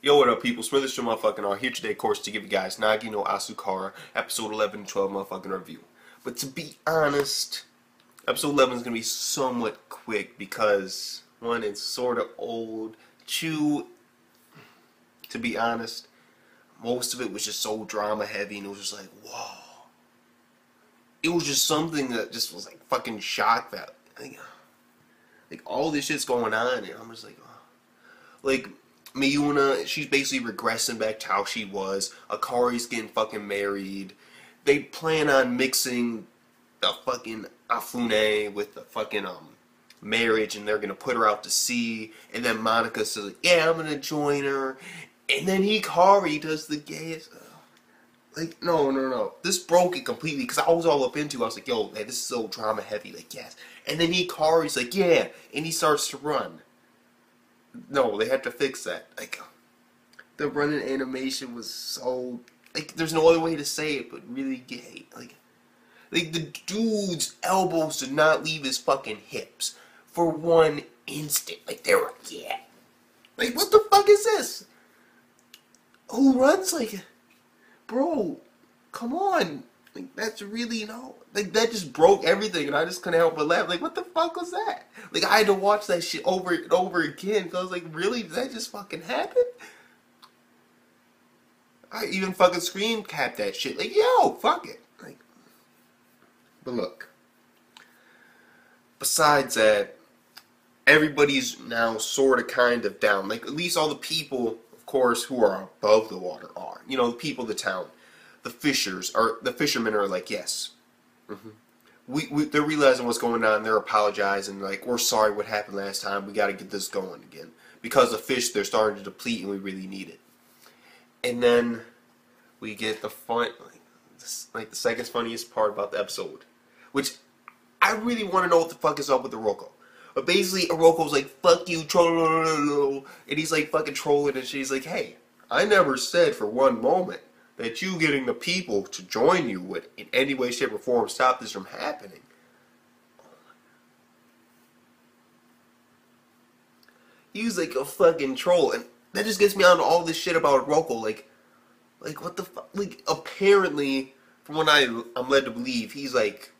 Yo, what up, people? Smithers to motherfucking are here today, of course, to give you guys Nagi no Asukara, episode 11 and 12 motherfucking review. But to be honest, episode 11 is going to be somewhat quick because, one, it's sort of old. Two, to be honest, most of it was just so drama heavy and it was just like, whoa. It was just something that just was like fucking shock that, like all this shit's going on and I'm just like, oh. Like, Miyuna, she's basically regressing back to how she was. Akari's getting fucking married. They plan on mixing the fucking Afune with the fucking marriage, and they're gonna put her out to sea. And then Monica says, like, "Yeah, I'm gonna join her." And then Hikari does the gayest. Like, no. This broke it completely because I was all up into it. I was like, "Yo, man, this is so drama heavy." Like, yes. And then Hikari's like, "Yeah," and he starts to run. No, they had to fix that. Like, the running animation was so, like, there's no other way to say it but really gay. Like the dude's elbows did not leave his fucking hips for one instant. Like, they were, yeah. Like, what the fuck is this? Who runs like, bro, come on. Like, that's really, like, that just broke everything, and I just couldn't help but laugh. Like, what the fuck was that? Like, I had to watch that shit over and over again, because I was like, really? Did that just fucking happen? I even fucking screen capped that shit. Like, yo, fuck it. Like, but look. Besides that, everybody's now sort of kind of down. Like, at least all the people, of course, who are above the water are. You know, the people of the town. The fishermen are like, yes. They're realizing what's going on. They're apologizing. Like, we're sorry what happened last time. We got to get this going again. Because the fish, they're starting to deplete and we really need it. And then we get the fun, like the second funniest part about the episode. Which, I really want to know what the fuck is up with Iroko. But basically, Iroko's like, fuck you, troll. And he's like fucking trolling and she's like, hey, I never said for one moment that you getting the people to join you would in any way, shape, or form stop this from happening. He was like a fucking troll, and that just gets me on to all this shit about Roko. Like what the fuck? Like, apparently, from what I'm led to believe, he's like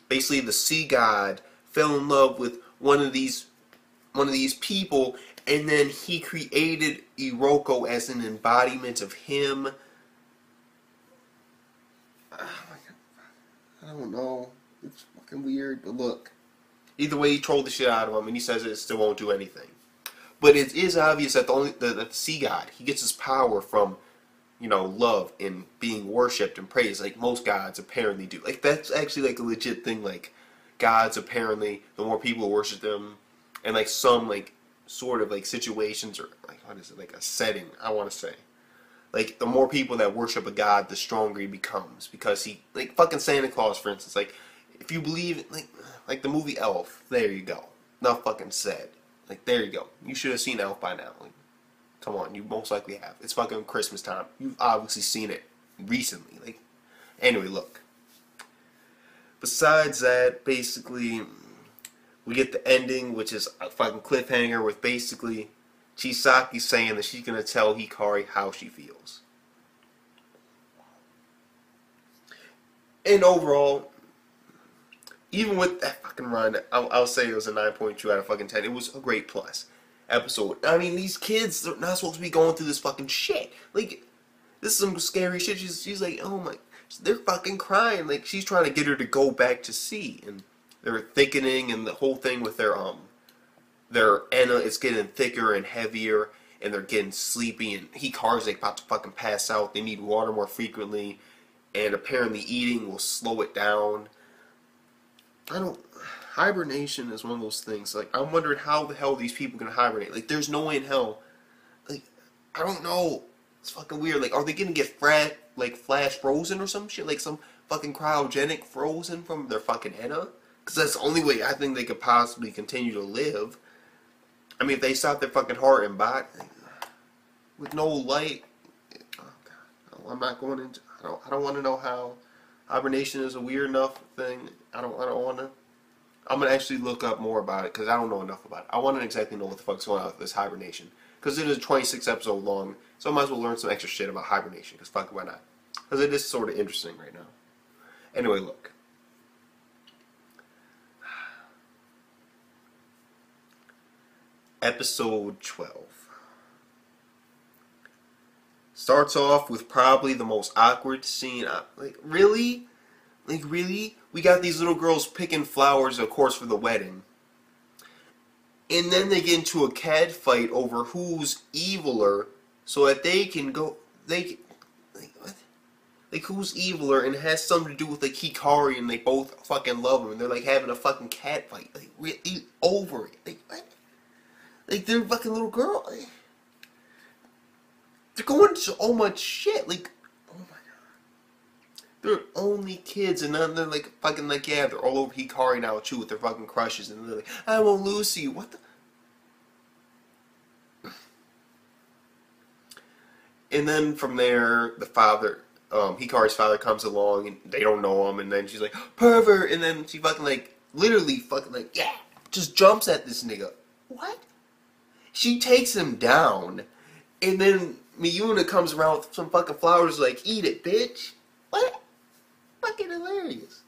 basically the sea god fell in love with one of these people, and then he created Iroko as an embodiment of him. I don't know. It's fucking weird, but look. Either way, he trolled the shit out of him, and he says it still won't do anything. But it is obvious that the sea god, he gets his power from, you know, love and being worshipped and praised, like most gods apparently do. Like, that's actually like a legit thing. Like, gods apparently, the more people worship them, and like some like sort of like situations or like, what is it, like a setting, I want to say. Like, the more people that worship a god, the stronger he becomes. Because he, like, fucking Santa Claus, for instance. Like, if you believe, like the movie Elf, there you go. Enough fucking said. Like, there you go. You should have seen Elf by now. Like, come on, you most likely have. It's fucking Christmas time. You've obviously seen it recently. Like, anyway, look. Besides that, basically, we get the ending, which is a fucking cliffhanger with basically Chisaki saying that she's going to tell Hikari how she feels. And overall, even with that fucking run, I'll say it was a 9.2 out of fucking 10. It was a great plus episode. I mean, these kids, they're not supposed to be going through this fucking shit. Like, this is some scary shit. She's like, oh my, they're fucking crying. Like, she's trying to get her to go back to sea. And they're thickening and the whole thing with their Enna is getting thicker and heavier, and they're getting sleepy, and Hikari's like about to fucking pass out. They need water more frequently, and apparently eating will slow it down. Hibernation is one of those things. Like, I'm wondering how the hell these people can hibernate. Like, there's no way in hell. Like, I don't know. It's fucking weird. Like, are they gonna get flash frozen or some shit? Like, some fucking cryogenic frozen from their fucking Enna? Because that's the only way I think they could possibly continue to live. I mean, if they stop their fucking heart and body with no light, oh God, I'm not going into. I don't want to know how hibernation is a weird enough thing. I don't want to. I'm gonna actually look up more about it because I don't know enough about it. I want to exactly know what the fuck's going on with this hibernation Because it is 26 episode long, so I might as well learn some extra shit about hibernation, because fuck, why not? Because it is sort of interesting right now. Anyway, look. Episode 12. Starts off with probably the most awkward scene. Like, really? Like, really? We got these little girls picking flowers, of course, for the wedding. And then they get into a cat fight over who's eviler, so that they can go. Like what? Like who's eviler, and it has something to do with like Hikari, and they both fucking love him, and they're like having a fucking cat fight. Like really over it. Like what? Like they're fucking little girl. Like, they're going to so much shit. Like oh my god, they're only kids, and then they're like fucking like yeah, they're all over Hikari now too with their fucking crushes, and they're like I won't lose you. What the? And then from there, the father, Hikari's father comes along, and they don't know him, and then she's like, pervert, and then she fucking like, literally fucking like, yeah, just jumps at this nigga. What? She takes him down, and then Miyuna comes around with some fucking flowers like, eat it, bitch. What? Fucking hilarious.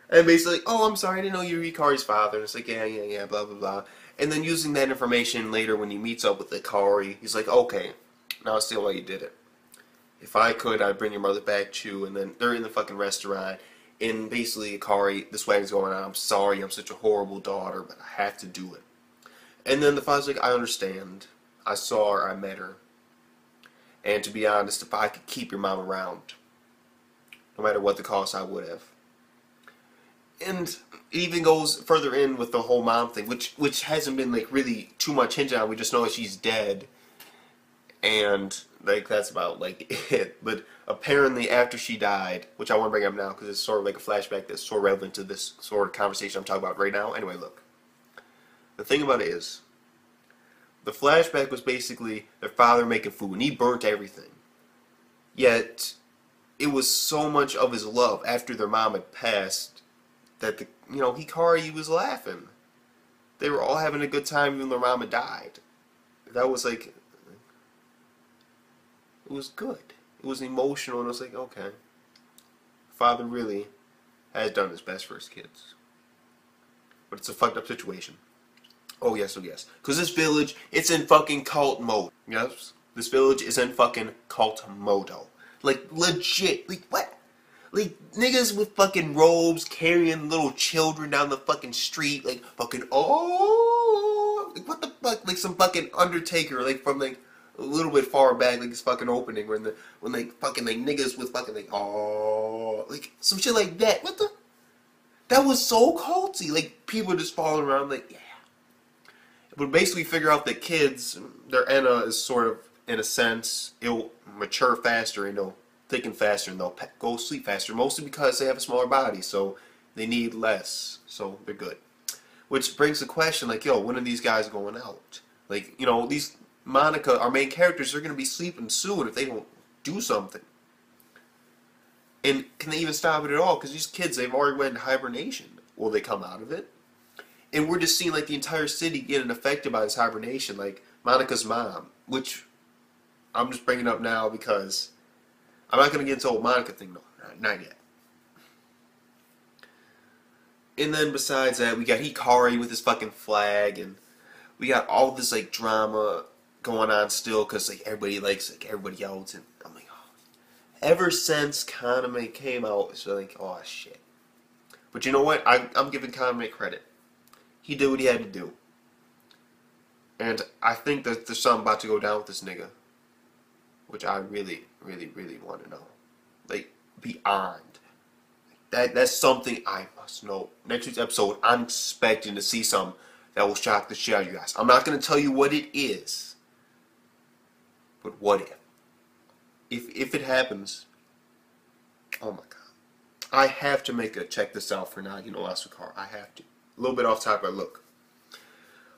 And basically, oh, I'm sorry, I didn't know you were Hikari's father. And it's like, yeah, blah, blah, blah. And then using that information later when he meets up with Hikari, he's like, okay, now I see why you did it. If I could, I'd bring your mother back too. And then they're in the fucking restaurant, and basically Hikari, this wedding's going on. I'm sorry, I'm such a horrible daughter, but I have to do it. And then the father's like, I understand. I saw her, I met her. And to be honest, if I could keep your mom around, no matter what the cost, I would have. And it even goes further in with the whole mom thing, which hasn't been like really too much hinted on. We just know that she's dead. And like that's about like it. But apparently after she died, which I want to bring up now because it's sort of like a flashback that's sort of relevant to this sort of conversation I'm talking about right now. Anyway, look. The thing about it is, the flashback was basically their father making food, and he burnt everything. Yet, it was so much of his love after their mom had passed that Hikari was laughing. They were all having a good time even though their mom had died. That was like, it was good. It was emotional, and it was like, okay, father really has done his best for his kids. But it's a fucked up situation. Oh yes, because this village, it's in fucking cult mode. Yes, this village is in fucking cult modo. Like legit. Like what? Like niggas with fucking robes carrying little children down the fucking street. Like fucking like what the fuck? Like some fucking Undertaker. Like from like a little bit far back. Like this fucking opening when like fucking like niggas with fucking like like some shit like that. What the? That was so culty. Like people just falling around like yeah. But basically figure out that kids, their Enna is sort of, in a sense, it'll mature faster and they'll thicken faster and they'll go sleep faster, mostly because they have a smaller body, so they need less, so they're good. Which brings the question, like, yo, when are these guys going out? Like, these Monica, our main characters, they're going to be sleeping soon if they don't do something. And can they even stop it at all? Because these kids, they've already went into hibernation. Will they come out of it? And we're just seeing like the entire city getting affected by this hibernation, like Monica's mom, which I'm just bringing up now because I'm not going to get into the whole Monica thing, no, not yet. And then besides that, we got Hikari with his fucking flag, and we got all this like drama going on still because like everybody likes like everybody else, and I'm like, oh. Ever since Kaname came out, it's like, oh shit. But you know what? I'm giving Kaname credit. He did what he had to do. And I think that there's something about to go down with this nigga. Which I really, really, really want to know. Like, beyond. That's something I must know. Next week's episode, I'm expecting to see something that will shock the shit out of you guys. I'm not going to tell you what it is. But what if? If it happens, oh my god. I have to check this out for Nagi-Asu. I have to. A little bit off topic, but look.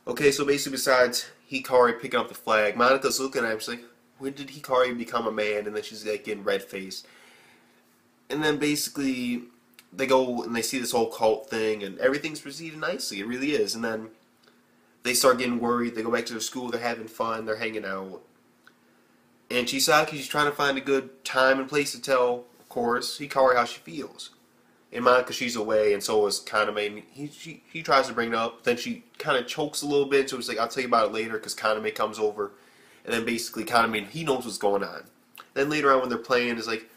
Okay, so basically besides Hikari picking up the flag, Monica's looking at him, she's like, when did Hikari become a man? And then she's like getting red-faced. And then basically they go and they see this whole cult thing, and everything's proceeding nicely. It really is. And then they start getting worried. They go back to their school. They're having fun. They're hanging out. And Chisaki's trying to find a good time and place to tell, of course, Hikari how she feels. And Monica, she's away, and so is Kaname. He tries to bring it up. Then she kind of chokes a little bit, so it's like, I'll tell you about it later, because Kaname comes over. And then basically Kaname, he knows what's going on. Then later on when they're playing, it's like,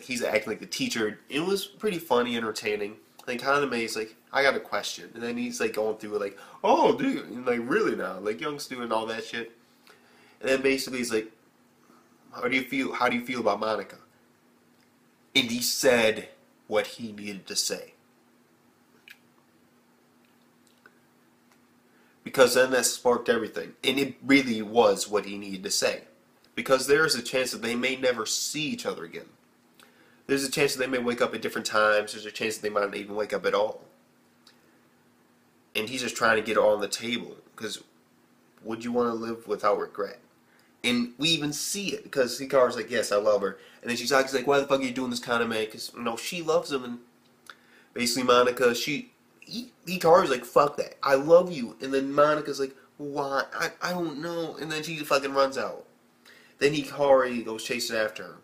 he's acting like the teacher. It was pretty funny, entertaining. Then Kaname is like, I got a question. And then he's like going through it like, oh, dude, and like, really now? Like, young student, all that shit. And then basically he's like, how do you feel about Monica? And he said what he needed to say. Because then that sparked everything. And it really was what he needed to say. Because there is a chance that they may never see each other again. There's a chance that they may wake up at different times. There's a chance that they might not even wake up at all. And he's just trying to get it all on the table. Because would you want to live without regret? And we even see it. Because Hikari's like, yes, I love her. And then Chisaki's like, why the fuck are you doing this kind of man? Because, you know, she loves him. And basically Monica, Hikari's like, fuck that. I love you. And then Monica's like, why? I don't know. And then she fucking runs out. Then Hikari goes chasing after her.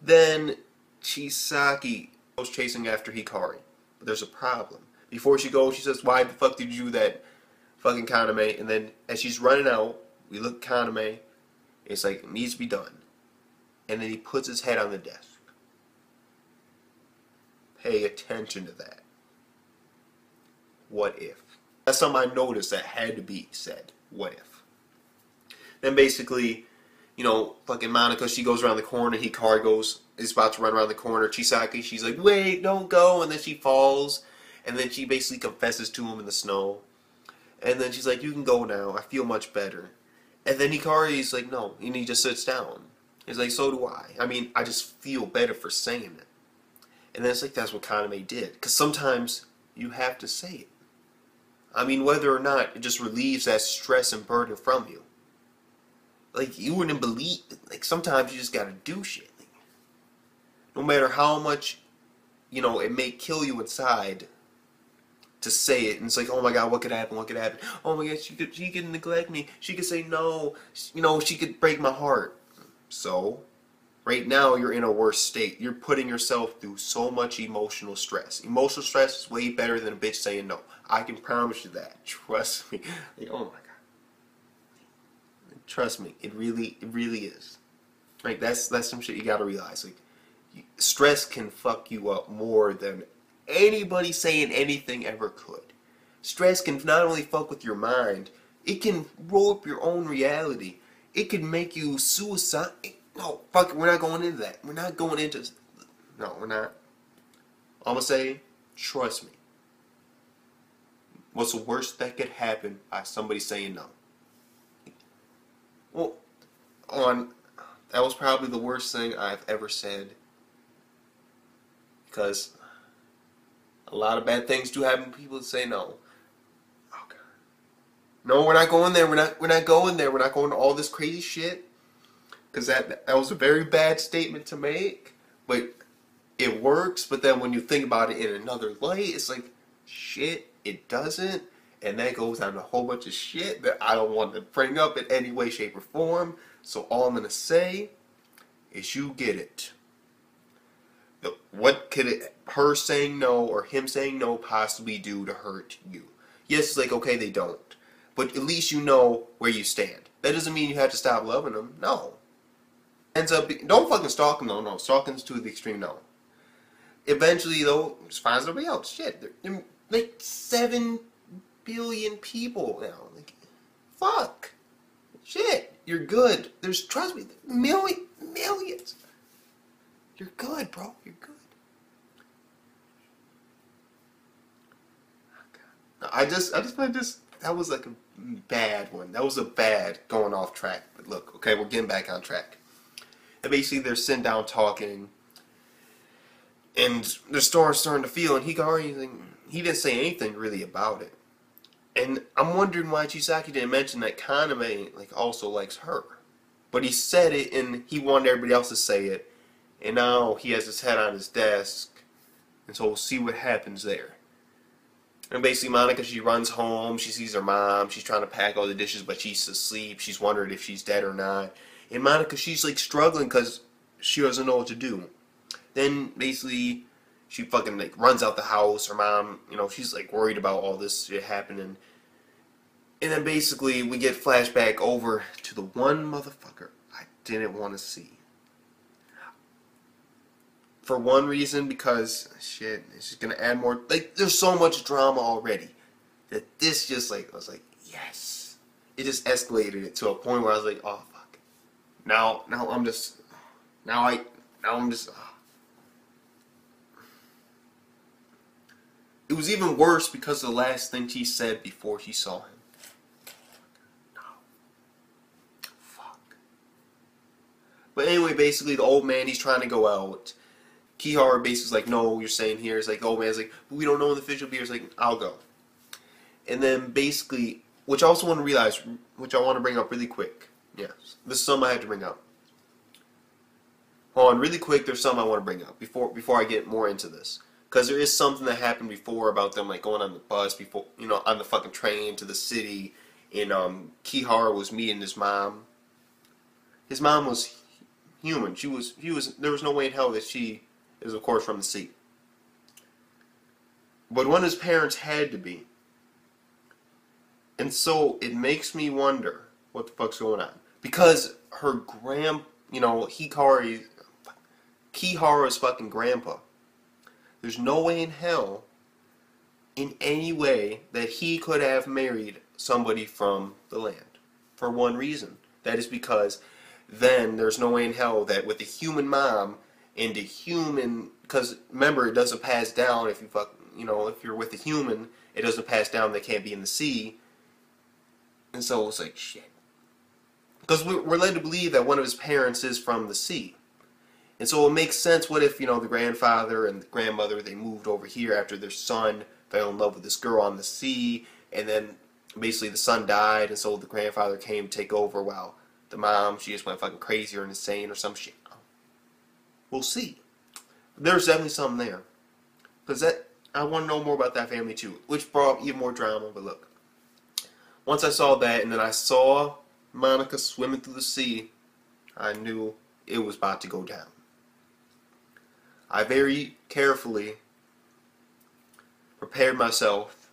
Then Chisaki goes chasing after Hikari. But there's a problem. Before she goes, she says, why the fuck did you do that, fucking Kaname? And then as she's running out, we look at Kaname. It's like, it needs to be done. And then he puts his head on the desk. Pay attention to that. What if? That's something I noticed that had to be said. What if? Then basically, you know, fucking Monica, she goes around the corner. Hikari is about to run around the corner. Chisaki, she's like, wait, don't go. And then she falls. And then she basically confesses to him in the snow. And then she's like, you can go now. I feel much better. And then Hikari's like, no. And he just sits down. He's like, so do I. I mean, I just feel better for saying it. And then it's like, that's what Kaname did. Because sometimes you have to say it. I mean, whether or not it just relieves that stress and burden from you. Like, you wouldn't believe, like, sometimes you just gotta do shit. Like, no matter how much, you know, it may kill you inside to say it. And it's like, oh my God, what could happen? What could happen? Oh my God, she could neglect me. She could say no. You know, she could break my heart. So, right now you're in a worse state. You're putting yourself through so much emotional stress. Emotional stress is way better than a bitch saying no. I can promise you that. Trust me. Like, oh my God. Trust me, it really is. Like, that's some shit you gotta realize. Like, stress can fuck you up more than anybody saying anything ever could. Stress can not only fuck with your mind, it can roll up your own reality. It can make you suicide. No, fuck it, we're not going into that. We're not going into. No, we're not. I'm gonna say, trust me. What's the worst that could happen by somebody saying no? Well, that was probably the worst thing I've ever said. Because a lot of bad things do happen to people that say no. Oh God. No, we're not going there. We're not going there. We're not going to all this crazy shit. Because that was a very bad statement to make. But it works. But then when you think about it in another light, it's like, shit, it doesn't. And that goes on a whole bunch of shit that I don't want to bring up in any way, shape, or form. So all I'm going to say is you get it. What could her saying no or him saying no possibly do to hurt you? Yes, it's like, okay, they don't. But at least you know where you stand. That doesn't mean you have to stop loving them. No. Ends up don't fucking stalk them, though. No, stalking's to the extreme, no. Eventually, though, just find somebody else. Shit, they're like 7 billion people now. Like, fuck. Shit, you're good. Trust me, millions. You're good, bro. You're good. Oh, I just that was like a bad one. That was a bad going off track. But look, okay, we're getting back on track. And basically, they're sitting down talking, and they're starting to feel, and he didn't say anything really about it. And I'm wondering why Chisaki didn't mention that Kaname also likes her. But he said it, and he wanted everybody else to say it. And now he has his head on his desk. And so we'll see what happens there. And basically Monica, she runs home, she sees her mom, she's trying to pack all the dishes, but she's asleep, she's wondering if she's dead or not. And Monica, she's like struggling because she doesn't know what to do. Then basically she fucking like runs out the house, her mom, you know, she's like worried about all this shit happening. And then basically we get flashback over to the one motherfucker I didn't want to see. For one reason, because shit, it's just gonna add more. Like, there's so much drama already that this just like, I was like, yes. It just escalated it to a point where I was like, oh fuck. Now I'm just, It was even worse because of the last thing she said before she saw him. No. Fuck. But anyway, basically the old man, he's trying to go out. Kihara basically's like, no, you're staying here. It's like, the old man's like, we don't know when the fish will be here. It's like, I'll go. And then basically, which I also want to realize, which I want to bring up really quick. Yes, this is something I have to bring up. Hold on, really quick, there's something I want to bring up before I get more into this. Because there is something that happened before about them like going on the bus, before, you know, on the fucking train to the city. And Kihara was meeting his mom. His mom was human. There was no way in hell that she is, of course, from the sea. But one of his parents had to be. And so it makes me wonder what the fuck's going on. Because her you know, Kihara's fucking grandpa. There's no way in hell, in any way, that he could have married somebody from the land. For one reason. That is because then there's no way in hell that with a human mom and a human, because remember, it doesn't pass down if you if you're with a human, it doesn't pass down, they can't be in the sea. And so it's like, shit. Because we're led to believe that one of his parents is from the sea. And so it makes sense, what if, you know, the grandfather and the grandmother, they moved over here after their son fell in love with this girl on the sea, and then basically the son died, and so the grandfather came to take over while the mom, she just went fucking crazy or insane or some shit. We'll see. There's definitely something there. Because I want to know more about that family too, which brought even more drama, but look. Once I saw that, and then I saw Monica swimming through the sea, I knew it was about to go down. I very carefully prepared myself.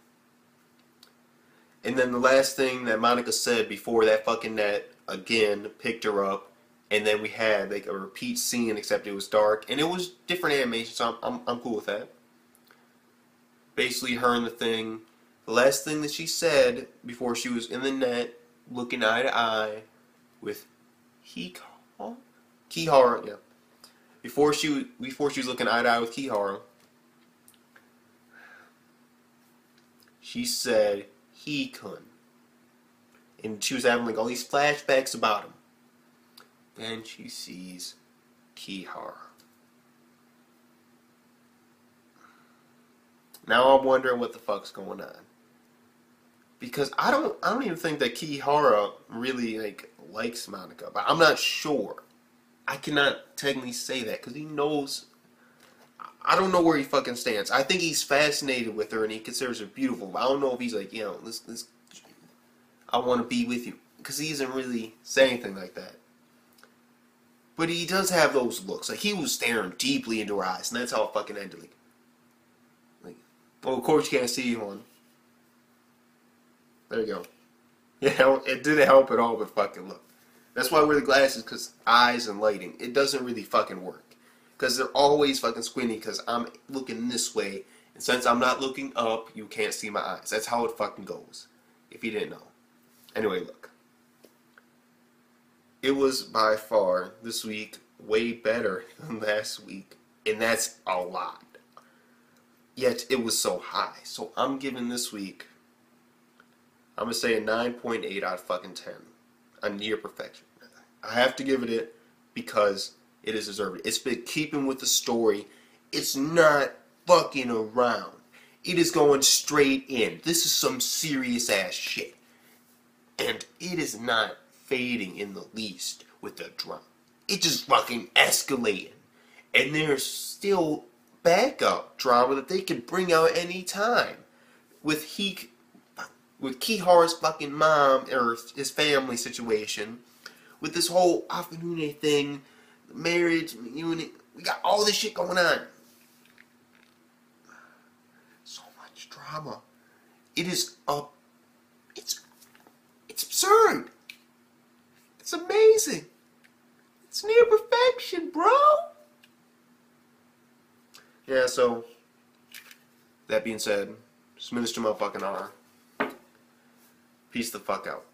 And then the last thing that Monica said before that fucking net again picked her up, and then we had like a repeat scene, except it was dark and it was different animation, so I'm cool with that. Basically, her and the thing. The last thing that she said before she was in the net, looking eye to eye with Kihara, yeah. Before she was looking eye to eye with Kihara, she said he-kun. And she was having like all these flashbacks about him. Then she sees Kihara. Now I'm wondering what the fuck's going on. Because I don't even think that Kihara really likes Monica, but I'm not sure. I cannot technically say that because he knows. I don't know where he fucking stands. I think he's fascinated with her and he considers her beautiful. But I don't know if he's like, you know, I want to be with you, because he doesn't really say anything like that. But he does have those looks. Like, he was staring deeply into her eyes, and that's how it fucking ended. Well, of course you can't see one. There you go. Yeah, it didn't help at all, but fucking look. That's why I wear the glasses, because eyes and lighting, it doesn't really fucking work. Because they're always fucking squinty, because I'm looking this way, and since I'm not looking up, you can't see my eyes. That's how it fucking goes, if you didn't know. Anyway, look. It was by far, this week, way better than last week, and that's a lot. Yet, it was so high. So, I'm giving this week, I'm going to say a 9.8 out of fucking 10. A near perfection. I have to give it because it is deserved. It's been keeping with the story. It's not fucking around. It is going straight in. This is some serious ass shit. And it is not fading in the least with the drama. It's just fucking escalating. And there's still backup drama that they can bring out any time. with Kihar's fucking mom or his family situation, with this whole Afternoon thing, marriage, unit, we got all this shit going on. So much drama. It is it's absurd. It's amazing. It's near perfection, bro. Yeah, so that being said, just minister motherfucking honor. Peace the fuck out.